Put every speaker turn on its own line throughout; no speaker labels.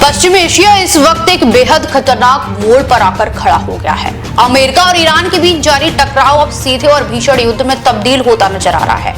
पश्चिमी एशिया इस वक्त एक बेहद खतरनाक मोड़ पर आकर खड़ा हो गया है। अमेरिका और ईरान के बीच जारी टकराव अब सीधे और भीषण युद्ध में तब्दील होता नजर आ रहा है।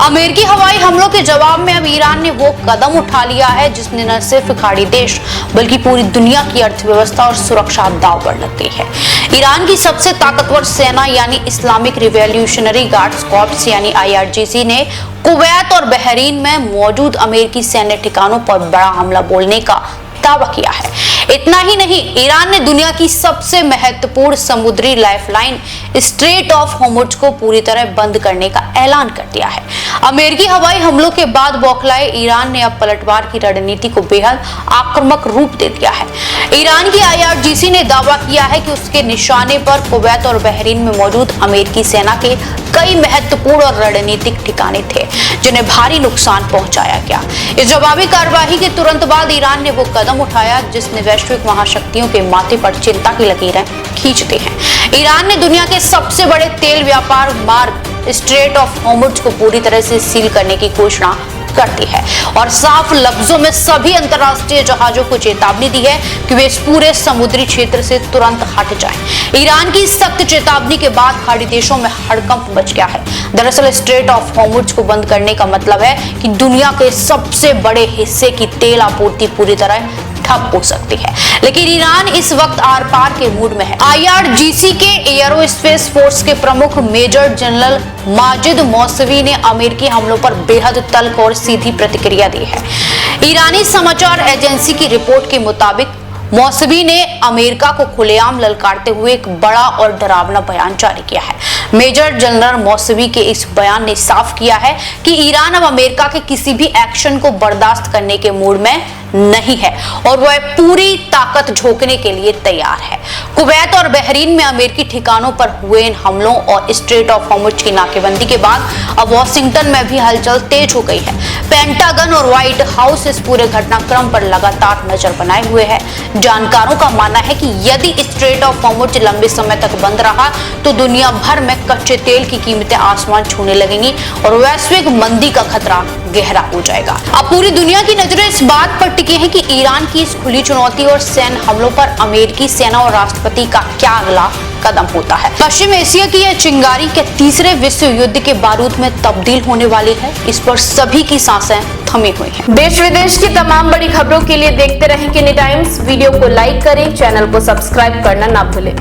अमेरिकी हवाई हमलों के जवाब में अब ईरान ने वो कदम उठा लिया है जिसने न सिर्फ खाड़ी देश बल्कि पूरी दुनिया की अर्थव्यवस्था और सुरक्षा दांव पर लग गई है। ईरान की सबसे ताकतवर सेना यानी इस्लामिक रिवॉल्यूशनरी गार्ड्स कॉर्प्स यानी IRGC ने कुवैत और बहरीन में मौजूद अमेरिकी सैन्य ठिकानों पर बड़ा हमला बोलने का दावा किया है। इतना ही नहीं, ईरान ने दुनिया की सबसे महत्वपूर्ण समुद्री लाइफलाइन स्ट्रेट ऑफ होर्मुज को पूरी तरह बंद करने का ऐलान कर दिया है। अमेरिकी हवाई हमलों के बाद बौखलाए ईरान ने अब पलटवार की रणनीति को बेहद आक्रामक रूप दे दिया है। ईरान की IRGC ने दावा किया है कि उसके निशाने पर कुवैत और बहरीन में मौजूद अमेरिकी सेना के कई महत्वपूर्ण और रणनीतिक ठिकाने थे जिन्हें भारी नुकसान पहुंचाया गया। इस जवाबी कार्रवाई के तुरंत बाद ईरान ने वो कदम उठाया जिसने वैश्विक महाशक्तियों के माथे पर चिंता की लकीरें खींच दी हैं। ईरान ने दुनिया के सबसे बड़े तेल व्यापार मार्ग स्ट्रेट ऑफ होर्मुज को पूरी तरह से सील करने की घोषणा करती है और साफ लफ्जों में सभी अंतरराष्ट्रीय जहाजों को चेतावनी दी है कि वे इस पूरे समुद्री क्षेत्र से तुरंत हट जाएं। ईरान की सख्त चेतावनी के बाद खाड़ी देशों में हड़कंप मच गया है। दरअसल स्ट्रेट ऑफ होर्मुज को बंद करने का मतलब है कि दुनिया के सबसे बड़े हिस्से की तेल आपूर्ति पूरी तरह ठप हो सकती है। लेकिन ईरान इस वक्त आर पार के मूड में है। IRGC के एयरोस्पेस फोर्स के प्रमुख मेजर जनरल माजिद मौसवी ने अमेरिकी हमलों पर बेहद तल्ख और सीधी प्रतिक्रिया दी है। ईरानी समाचार एजेंसी की रिपोर्ट के मुताबिक मौसवी ने अमेरिका को खुलेआम ललकारते हुए एक बड़ा और डरावना बयान जारी किया है। मेजर जनरल मौसवी के इस बयान ने साफ किया है कि ईरान अब अमेरिका के किसी भी एक्शन को बर्दाश्त करने के मूड में नहीं है और वह पूरी ताकत झोंकने के लिए तैयार है। कुवैत और बहरीन में अमेरिकी ठिकानों पर हुए इन हमलों और स्ट्रेट ऑफ होर्मुज की नाकेबंदी के बाद अब वॉशिंगटन में भी हलचल तेज हो गई है। पेंटागन और व्हाइट हाउस इस पूरे घटनाक्रम पर लगातार नजर बनाए हुए है। जानकारों का मानना है कि यदि स्ट्रेट ऑफ होर्मुज लंबे समय तक बंद रहा तो दुनिया भर में कच्चे तेल की कीमतें आसमान छूने लगेंगी और वैश्विक मंदी का खतरा गहरा हो जाएगा। अब पूरी दुनिया की नजरें इस बात पर टिकी है कि ईरान की इस खुली चुनौती और सैन्य हमलों पर अमेरिकी सेना और राष्ट्रपति का क्या अगला कदम होता है। पश्चिम एशिया की यह चिंगारी के तीसरे विश्व युद्ध के बारूद में तब्दील होने वाली है। इस पर सभी की सांसें थमी हुई हैं।
देश विदेश की तमाम बड़ी खबरों के लिए देखते रहें किनी टाइम्स। वीडियो को लाइक करें, चैनल को सब्सक्राइब करना ना भूलें।